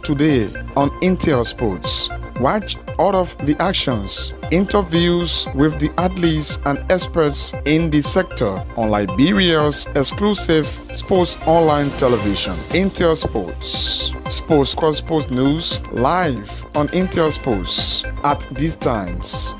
today on Intel Sports. Watch all of the actions, interviews with the athletes and experts in the sector on Liberia's exclusive sports online television, Intel Sports. Sports Cross Sports News live on Intel Sports at these times.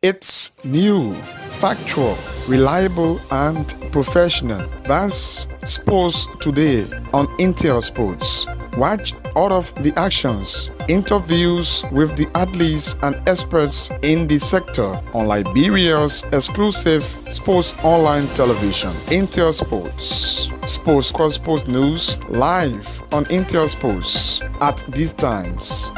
It's new, factual, reliable, and professional. That's Sports Today on Intel Sports. Watch all of the actions, interviews with the athletes and experts in the sector on Liberia's exclusive sports online television, Intel Sports. Sports Cross Sports News live on Intel Sports at these times.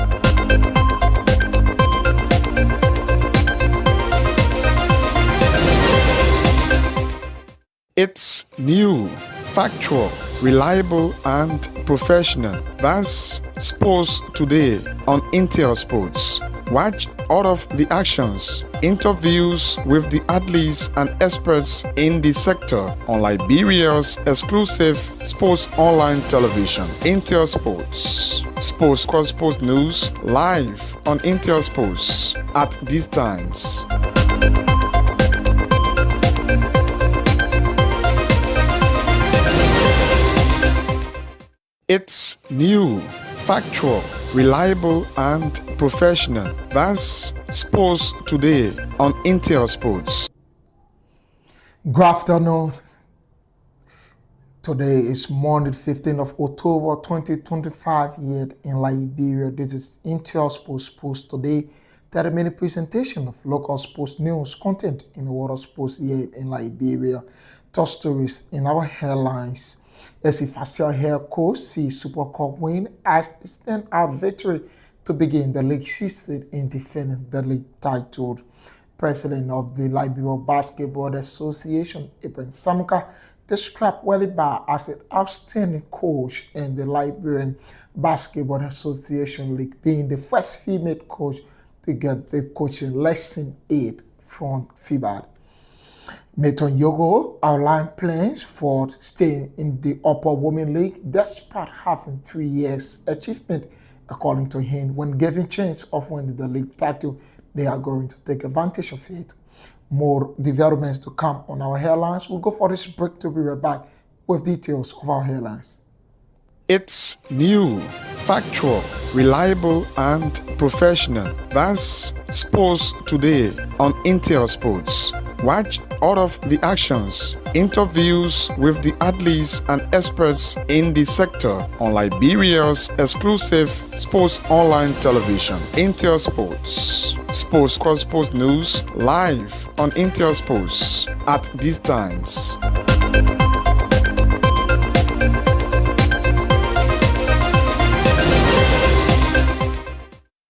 It's new, factual, reliable, and professional. That's Sports Today on Intel Sports. Watch all of the actions, interviews with the athletes and experts in the sector on Liberia's exclusive sports online television, Intel Sports. Sports Cross Sports News live on Intel Sports at these times. It's new, factual, reliable, and professional. That's Sports Today on Intel Sports. Good afternoon. Today is Monday, 15th of October, 2025, here in Liberia. This is Intel Sports Today, 30-minute presentation of local sports news, content in the world of sports here in Liberia. Top stories in our headlines. SC Facel head coach sees Super Cup win as the stand-out victory to begin the league season in defending the league title. President of the Liberia Basketball Association, Ibrahim Samuka, described Weliba as an outstanding coach in the Liberian Basketball Association League, being the first female coach to get the coaching lesson 8 from FIBA. Nathan Yogo outlined plans for staying in the Upper Women League despite having 3 years achievement. According to him, when given chance of winning the league title, they are going to take advantage of it. More developments to come on our headlines. We'll go for this break to be right back with details of our headlines. It's new, factual, reliable, and professional. That's Sports Today on Intel Sports. Watch all of the actions, interviews with the athletes and experts in the sector on Liberia's exclusive sports online television, Intel Sports. Sports Cross Sports News live on Intel Sports at these times.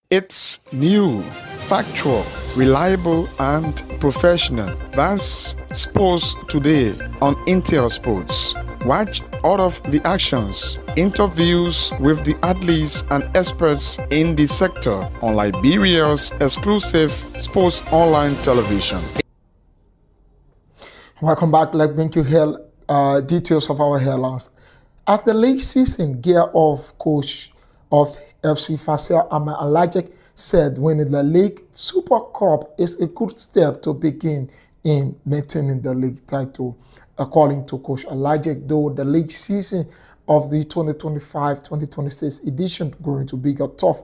It's new, factual, reliable, and professional. That's Sports Today on Intel Sports. Watch all of the actions, interviews with the athletes and experts in the sector on Liberia's exclusive sports online television. Welcome back. Let's bring you here details of our headlines. As the league season gear off, coach of FC Facel Ahmed Alajek said winning the league Super Cup is a good step to begin in maintaining the league title. According to Coach Alajek, though the league season of the 2025-2026 edition going to be a tough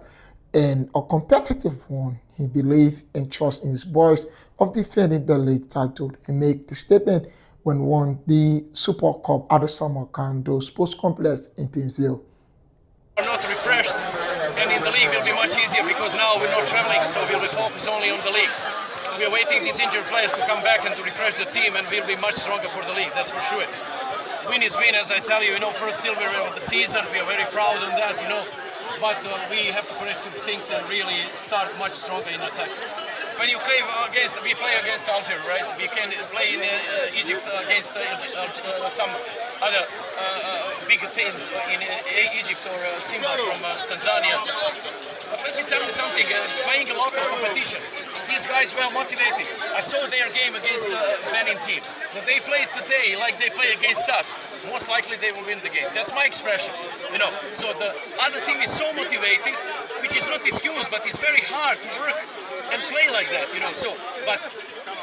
and a competitive one, he believes and trusts in his boys of defending the league title. He made the statement when won the Super Cup at the Summer Kando Sports Complex in Pinsville. We're not refreshed, and in the league will be much easier because now we're not traveling, so we'll be focused only on the league. We are waiting these injured players to come back and to refresh the team, and we'll be much stronger for the league, that's for sure. Win is win, as I tell you, first silver of the season, we are very proud of that, but we have to correct some things and really start much stronger in attack. When you play against Algeria, right? We can play in Egypt against some other big teams in Egypt or Simba from Tanzania. But let me tell you something, playing a local competition, These guys were motivated. I saw their game against the Benin team. When they played today like they play against us, most likely they will win the game. That's my expression, you know. So the other team is so motivated, which is not excuse, but it's very hard to work and play like that, you know. So, but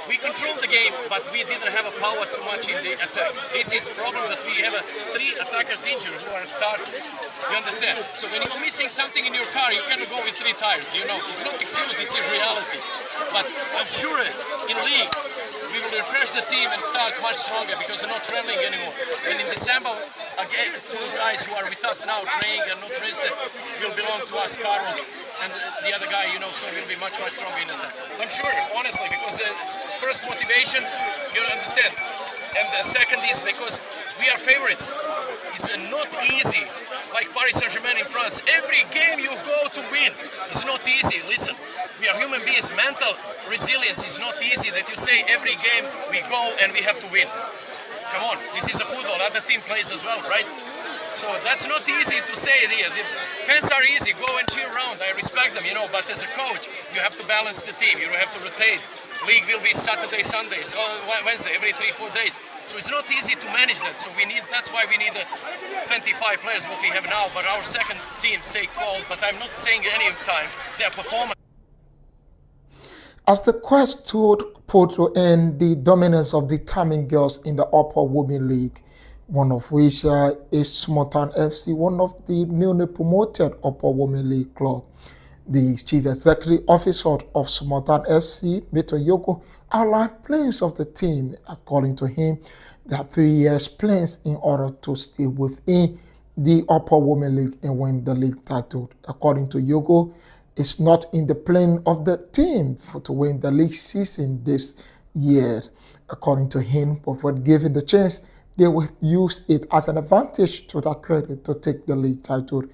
we controlled the game, but we didn't have a power too much in the attack. This is problem that we have three attackers injured who are starting. You understand? So when you're missing something in your car, you cannot go with 3 tires. You know, it's not excuse, this is reality. But I'm sure in league we will refresh the team and start much stronger because they're not traveling anymore. And in December, again, 2 guys who are with us now training and not rested will belong to us, Carlos and the other guy, you know, so will be much stronger in attack. I'm sure, honestly, because first motivation, you understand. And the second is because we are favorites. It's not easy, like Paris Saint-Germain in France. Every game you go to win. It's not easy. Listen, we are human beings. Mental resilience is not easy that you say every game we go and we have to win. Come on, this is a football. Other team plays as well, right? So that's not easy to say here. The fans are easy. Go and cheer around. I respect them, you know. But as a coach, you have to balance the team. You have to rotate. League will be Saturday, Sundays, or Wednesday, every 3-4 days. So it's not easy to manage that. So that's why we need 25 players what we have now. But our second team stay cold. But I'm not saying any time their performance. As the quest to put to end the dominance of the Tamin girls in the Upper Women League, one of which is Smotan FC, one of the newly promoted Upper Women League club. The Chief Executive Officer of Smotan FC, Mr. Yoko, outlined plans of the team. According to him, there are 3 years plans in order to stay within the Upper Women League and win the league title. According to Yoko, it's not in the plan of the team to win the league season this year. According to him, but when given the chance, they will use it as an advantage to their credit to take the league title.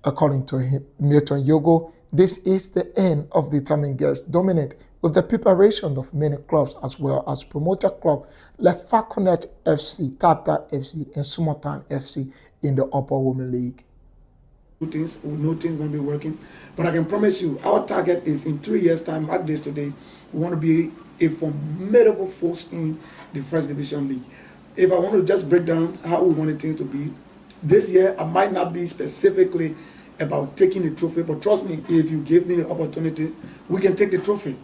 According to him, Milton Yogo, this is the end of the Tamin girls dominant with the preparation of many clubs as well as promoter club like Falconet FC, Tapta FC, and Smotan FC in the Upper Women League. Things, we know things won't be working, but I can promise you our target is in 3 years time, back days today, we want to be a formidable force in the First Division League. If I want to just break down how we wanted things to be, this year I might not be specifically about taking the trophy, but trust me, if you give me the opportunity, we can take the trophy.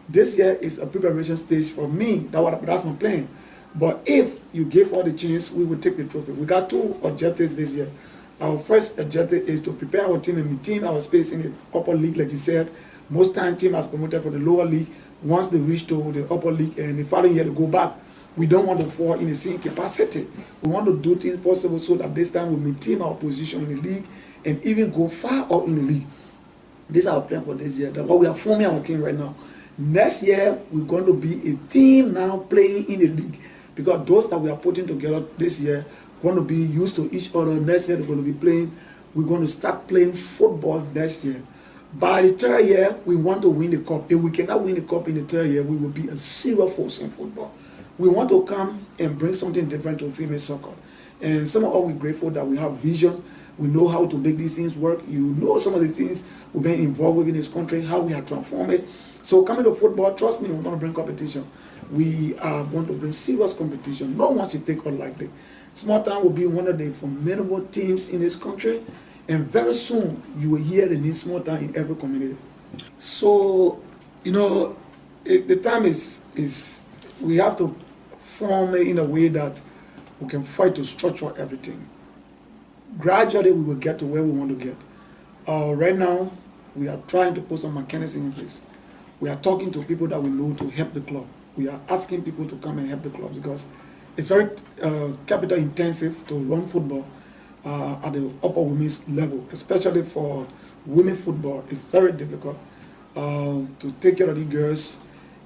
This year is a preparation stage for me. That's my plan. But if you give all the chance, we will take the trophy. We got 2 objectives this year. Our first objective is to prepare our team and maintain our space in the upper league, like you said. Most time team has promoted for the lower league. Once they reach to the upper league and the following year to go back, we don't want to fall in the same capacity. We want to do things possible so that this time we maintain our position in the league and even go far up in the league. This is our plan for this year. That's why we are forming our team right now. Next year, we're going to be a team now playing in the league, because those that we are putting together this year going to be used to each other. Next year, they're going to be playing. We're going to start playing football next year. By the 3rd year, we want to win the cup. If we cannot win the cup in the 3rd year, we will be a serious force in football. We want to come and bring something different to female soccer. And some of us, we're grateful that we have vision. We know how to make these things work. You know some of the things we've been involved with in this country, how we have transformed it. So coming to football, trust me, we're going to bring competition. We are going to bring serious competition. No one should take it lightly. Smotan will be one of the formidable teams in this country. And very soon, you will hear the name Smotan in every community. So, you know, the time is we have to form it in a way that we can fight to structure everything. Gradually, we will get to where we want to get. Right now, we are trying to put some mechanism in place. We are talking to people that we know to help the club. We are asking people to come and help the club because it's very capital intensive to run football at the upper women's level, especially for women football. It's very difficult to take care of the girls.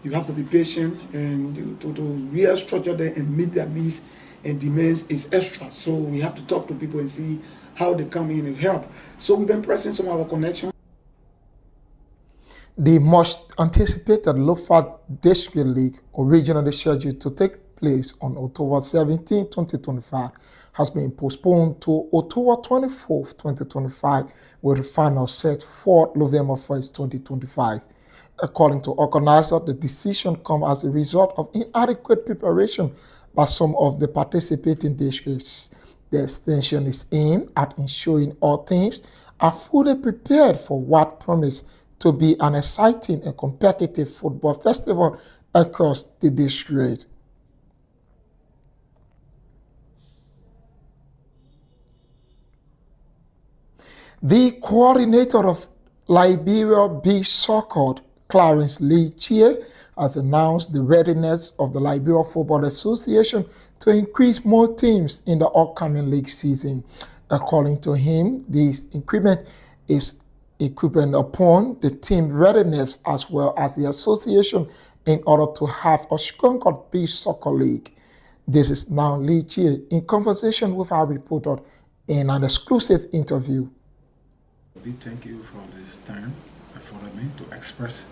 You have to be patient, and to restructure them and meet their needs and demands is extra. So we have to talk to people and see how they come in and help. So we've been pressing some of our connections. The much anticipated Lofa District League, originally scheduled to take place on October 17, 2025, has been postponed to October 24, 2025, with the final set for November 1st, 2025. According to organizers, the decision comes as a result of inadequate preparation by some of the participating districts. The extension is aimed at ensuring all teams are fully prepared for what promises to be an exciting and competitive football festival across the district. The coordinator of Liberia Beach Soccer, Clarence Lee Chie, has announced the readiness of the Liberia Football Association to increase more teams in the upcoming league season. According to him, this increment is equivalent upon the team readiness as well as the association in order to have a stronger beach soccer league. This is now Lee Chie in conversation with our reporter in an exclusive interview. Big thank you for this time afforded me to express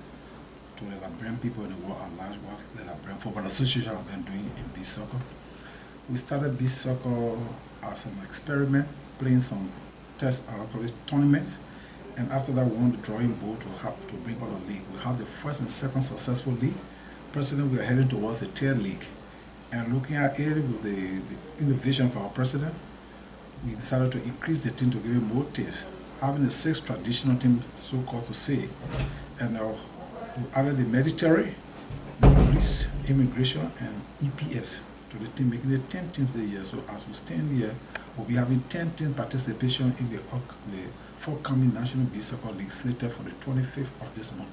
to the Liberian people in the world at large what the Liberian Football Association have been doing in beach soccer. We started beach soccer as an experiment, playing some test tournaments, and after that we won the drawing board to bring out a league. We have the first and second successful league. President, we are heading towards the third league. And looking at it with the innovation for our president, we decided to increase the team to give it more taste. Having the 6 traditional teams, so-called to say, and we added the military, the police, immigration, and EPS to the team, making it 10 teams a year. So as we stand here, we'll be having 10 team participation in the forthcoming National Beach Soccer League slated for the 25th of this month.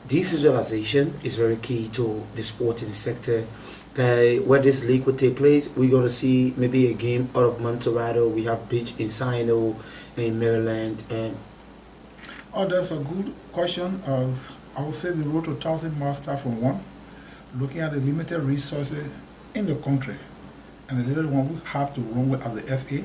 Digitalization is very key to the sporting sector. Where this league will take place, we're going to see maybe a game out of Monterrey. We have beach in Sino, in Maryland. And that's a good question. I would say the road to 1,000 miles start from one, looking at the limited resources in the country, and the little one we have to run with as the FA.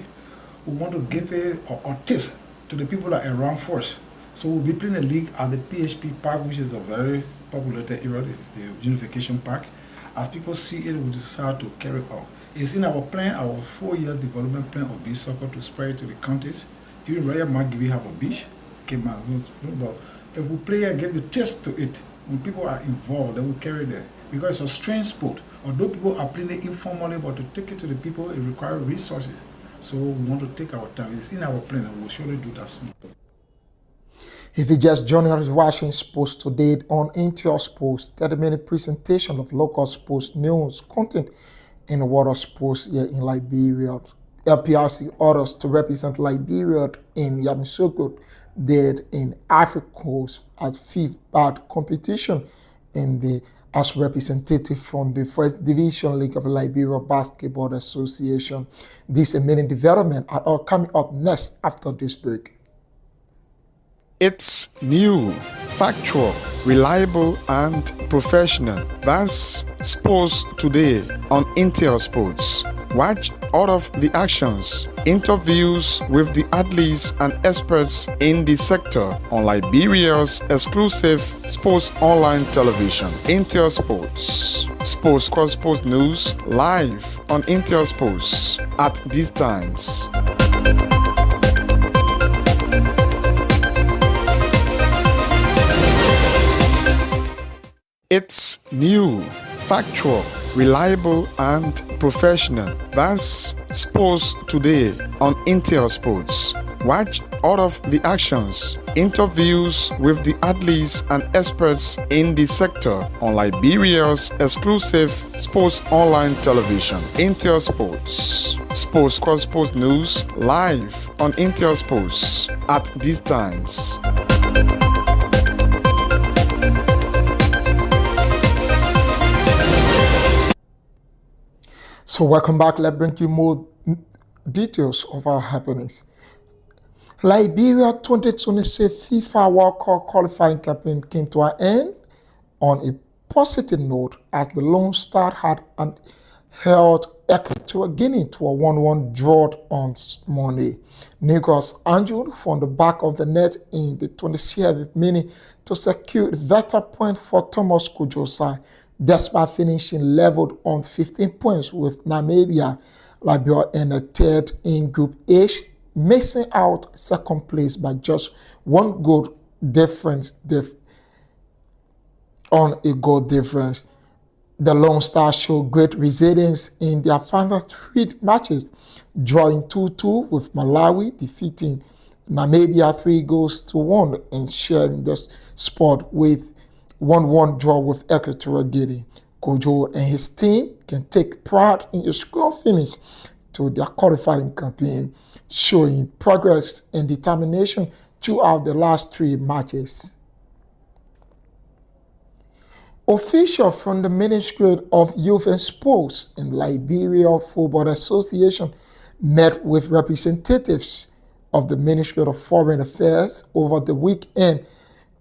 We want to give a taste to the people that are around first. So we'll be playing a league at the PHP Park, which is a very populated area, the Unification Park. As people see it, we decide to carry out. It's in our plan, our 4 years development plan of beach soccer to spread it to the counties. Even Royal Margibi have a beach. But if we play and give the taste to it, when people are involved, then we carry it there. Because it's a strange sport. Although people are playing it informally, but to take it to the people, it requires resources. So we want to take our time. It's in our plan, and we'll surely do that soon. If you just joined us watching Sports Today on Intel Sports, 30-minute presentation of local sports news content in the world of sports here in Liberia. LPRC orders to represent Liberia in Yamoussoukro did in Ivory Coast as 5th bad competition in the as representative from the First Division League of Liberia Basketball Association. This is a mini development are all coming up next after this break. It's new, factual, reliable, and professional. That's Sports Today on Intel Sports. Watch all of the actions, interviews with the athletes and experts in the sector on Liberia's exclusive sports online television, Intel Sports. Sports Cross Sports News live on Intel Sports at these times. It's new, factual, reliable, and professional. That's Sports Today on Intel Sports. Watch all of the actions, interviews with the athletes and experts in the sector on Liberia's exclusive sports online television, Intel Sports. Sports Cross Sports News live on Intel Sports at these times. So welcome back. Let's bring you more details of our happenings. Liberia 2026 FIFA World Cup qualifying campaign came to an end on a positive note as the Lone Star had held Equatorial Guinea to a 1-1 draw on Monday. Nicholas Anjou from the back of the net in the 27th minute to secure the vital point for Thomas Kujosa, despite finishing leveled on 15 points with Namibia. Liberia in a third in Group H, missing out second place by just 1 goal difference on a goal difference. The Lone Stars showed great resilience in their final 3 matches, drawing 2-2 with Malawi, defeating Namibia 3-1, and sharing the spot with 1-1 draw with Equatorial Guinea. Kojo and his team can take pride in a strong finish to their qualifying campaign, showing progress and determination throughout the last 3 matches. Officials from the Ministry of Youth and Sports and Liberia Football Association met with representatives of the Ministry of Foreign Affairs over the weekend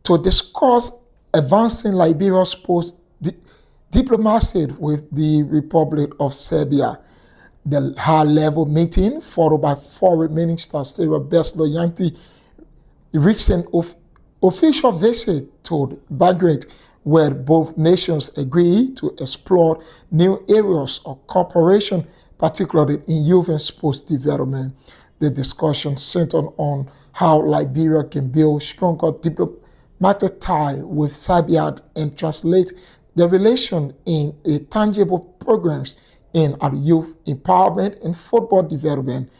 to discuss advancing Liberia sports diplomacy with the Republic of Serbia. The high-level meeting, followed by Foreign Minister Sarah Besloyanti, reached an official visit to Belgrade, where both nations agreed to explore new areas of cooperation, particularly in youth and sports development. The discussion centered on how Liberia can build stronger diplomatic ties with Serbia and translate the relation in a tangible programs in our youth empowerment and football development.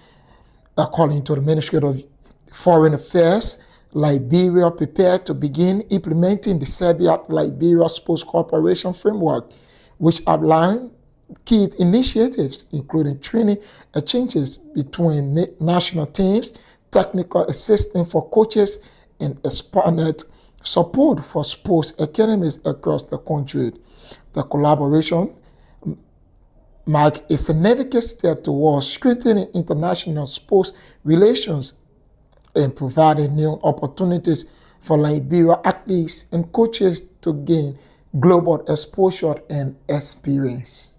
According to the Ministry of Foreign Affairs, Liberia prepared to begin implementing the Serbia-Liberia Sports Cooperation Framework, which outlined key initiatives, including training exchanges between national teams, technical assistance for coaches, and expanded support for sports academies across the country. The collaboration marked a significant step towards strengthening international sports relations and providing new opportunities for Liberia athletes and coaches to gain global exposure and experience.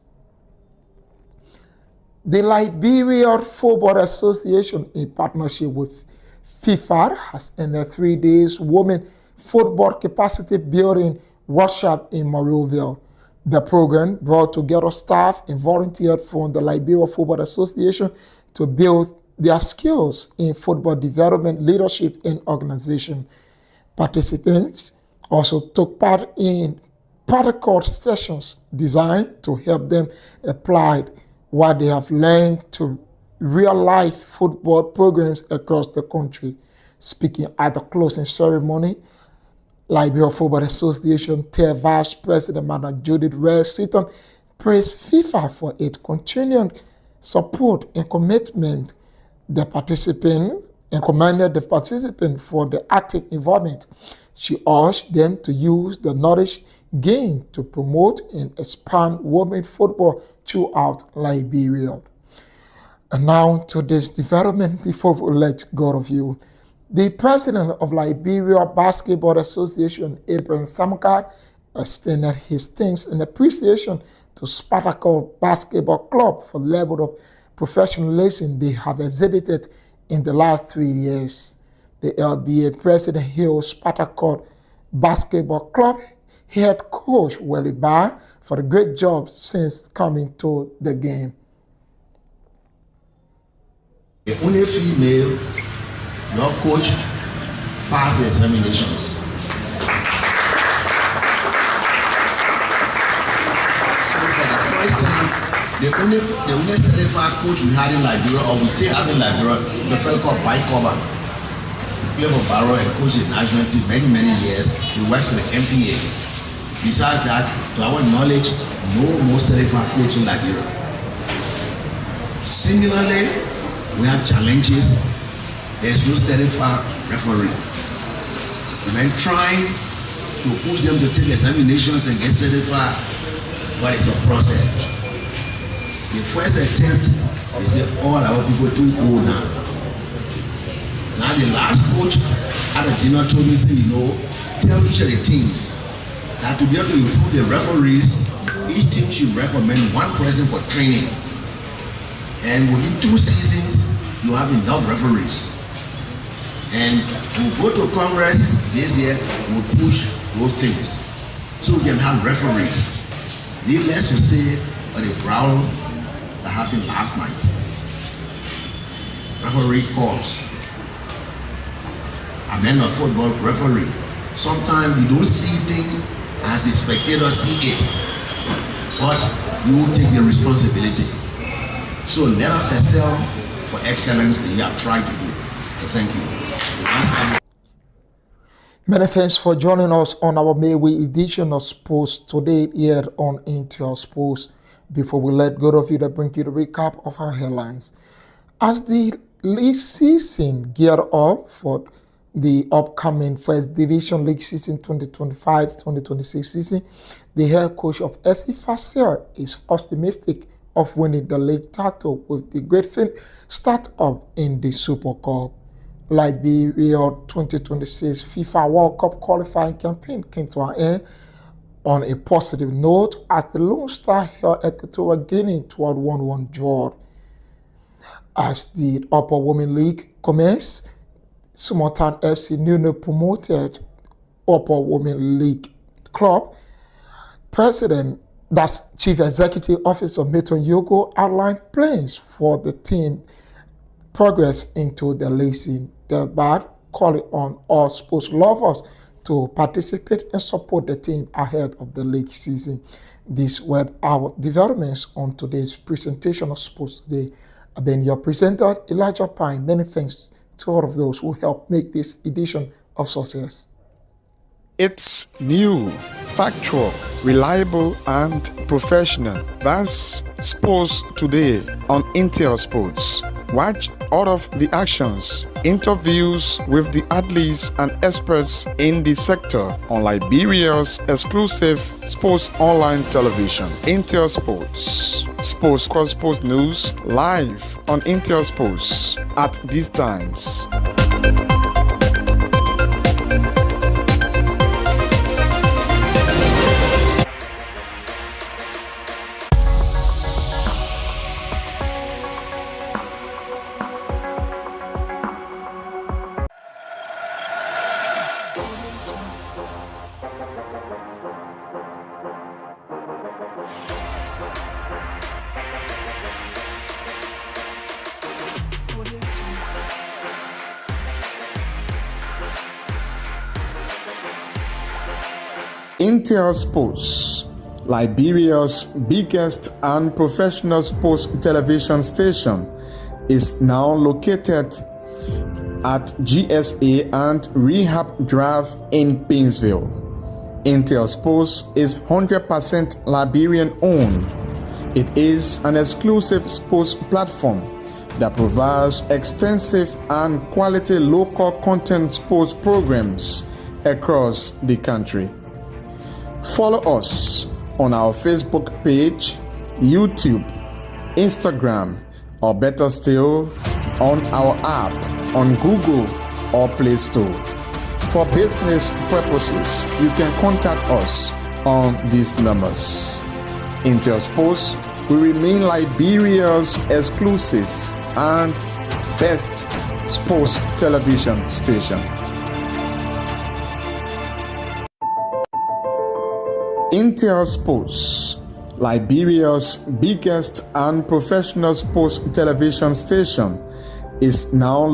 The Liberia Football Association, in partnership with FIFA, has ended 3 days women football capacity building workshop in Monrovia. The program brought together staff and volunteers from the Liberia Football Association to build their skills in football development, leadership, and organization. Participants also took part in protocol sessions designed to help them apply what they have learned to real-life football programs across the country. Speaking at the closing ceremony, Liberia Football Association TER Vice President Madam Judith Reyes-Seaton praised FIFA for its continued support and commitment. The participant and commended the participant for the active involvement. She urged them to use the knowledge gained to promote and expand women football throughout Liberia. And now to this development before we let go of you. The president of Liberia Basketball Association, Abraham Samukad, extended his thanks and appreciation to Spartacle Basketball Club for the level of professionalism they have exhibited in the last 3 years. The LBA president hailed Spartacle Basketball Club head coach Willie Barr for a great job since coming to the game. The only female law coach passed the examinations. So for the first time, the only certified coach we had in Liberia, or we still have in Liberia, is a fellow called Mike Coburn. He played for Barrow and coached the national team many years. He works for the MPA. Besides that, to our knowledge, no more certified coach in Liberia. Similarly, we have challenges. There's no certified referee. We've been trying to push them to take examinations and get certified, but it's a process. The first attempt, they say all our people too old now. Now the last coach at the dinner told me, say, tell each of the teams that to be able to improve the referees, each team should recommend one person for training. And within 2 seasons, you have enough referees. And we'll go to Congress this year, we'll push those things so we can have referees. Needless to say, on the brawl that happened last night, referee calls. I'm not a football referee. Sometimes you don't see things as a spectator see it, but you will take the responsibility. So let us excel for excellence that you have tried to do. So thank you. Many thanks for joining us on our Midweek edition of Sports Today here on Intel Sports. Before we let go of you, to bring you the recap of our headlines. As the league season geared up for the upcoming First Division League season 2025-2026 season, the head coach of SC Fasel is optimistic of winning the league title with the great start up in the Super Cup. Liberia 2026 FIFA World Cup qualifying campaign came to an end on a positive note as the Lone Star held Equatorial Guinea toward 1-1 draw. As the Upper Women League commenced, Sumotan FC newly promoted Upper Women League club president, that's Chief Executive Officer Milton Yogo, outlined plans for the team progress into the league season, thereby calling on all sports lovers to participate and support the team ahead of the league season. These were our developments on today's presentation of Sports Today. I've been your presenter, Elijah Pine. Many thanks to all of those who helped make this edition of success. It's new, factual, reliable, and professional. That's Sports Today on Intel Sports. Watch all of the actions, interviews with the athletes and experts in the sector on Liberia's exclusive sports online television, Intel Sports. Sports Cross Sports News live on Intel Sports at these times. Intel Sports, Liberia's biggest and professional sports television station, is now located at GSA and Rehab Drive in Painesville. Intel Sports is 100% Liberian owned. It is an exclusive sports platform that provides extensive and quality local content sports programs across the country. Follow us on our Facebook page, YouTube, Instagram, or better still, on our app on Google or Play Store. For business purposes, you can contact us on these numbers. Intel Sports will remain Liberia's exclusive and best sports television station. Intel Sports, Liberia's biggest and professional sports television station, is now